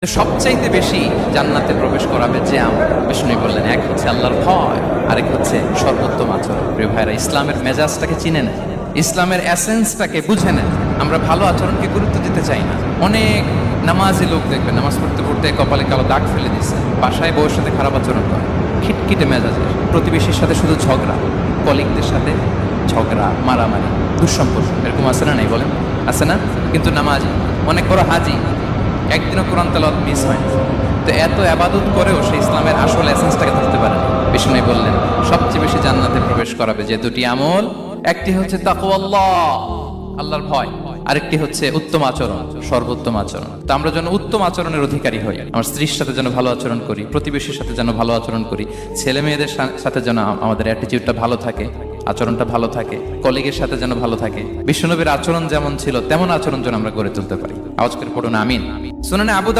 সবচাইতে বেশি জান্নাতে প্রবেশ করাবে যে আমল, বিষ্ণু বললেন, এক হচ্ছে আল্লাহর ভয়, আরেক হচ্ছে সর্বোত্তম আচরণ। প্রিয় ভাইরা, ইসলামের মেজাজটাকে চিনে নেন, ইসলামের এসেন্সটাকে বুঝে নেন। আমরা ভালো আচরণকে গুরুত্ব দিতে চাই না। অনেক নামাজি লোক দেখবেন নামাজ পড়তে পড়তে কপালে কালো দাগ ফেলে দিচ্ছে, বাসায় বউয়ের সাথে খারাপ আচরণ করে, খিটখিটে মেজাজের, প্রতিবেশীর সাথে শুধু ঝগড়া, কলিগদের সাথে ঝগড়া, মারামারি, দুঃসম্পর্ক, এরকম আছে না? নাই বলেন, আছে না? কিন্তু নামাজি, অনেক বড় হাজি, একদিনও কোরআন তেলাওয়াত মিস হয় না। তো এত আবাদত করেও সে ইসলামের আসল এসেন্সটাকে ধরতে পারে না। বিষ্ণু বললেন, সবচেয়ে বেশি জান্নাতে প্রবেশ করাবে যে দুটি আমল, একটি হচ্ছে তাকওয়াল্লাহ, আল্লাহর ভয়, আরেকটি হচ্ছে উত্তম আচরণ, সর্বোত্তম আচরণ। তো আমরা যেন উত্তম আচরণের অধিকারী হই, আমার স্ত্রীর সাথে যেন ভালো আচরণ করি, প্রতিবেশীর সাথে যেন ভালো আচরণ করি, ছেলে মেয়েদের সাথে যেন আমাদের অ্যাটিটিউডটা ভালো থাকে, আচরণটা ভালো থাকে, কলিগের সাথে যেন ভালো থাকে। বিশ্বনবীর আচরণ যেমন ছিল তেমন আচরণ যেন আমরা গড়ে তুলতে পারি। আওয়াজ করে পড়ুন আমিন। সুনানে আবু দাউদ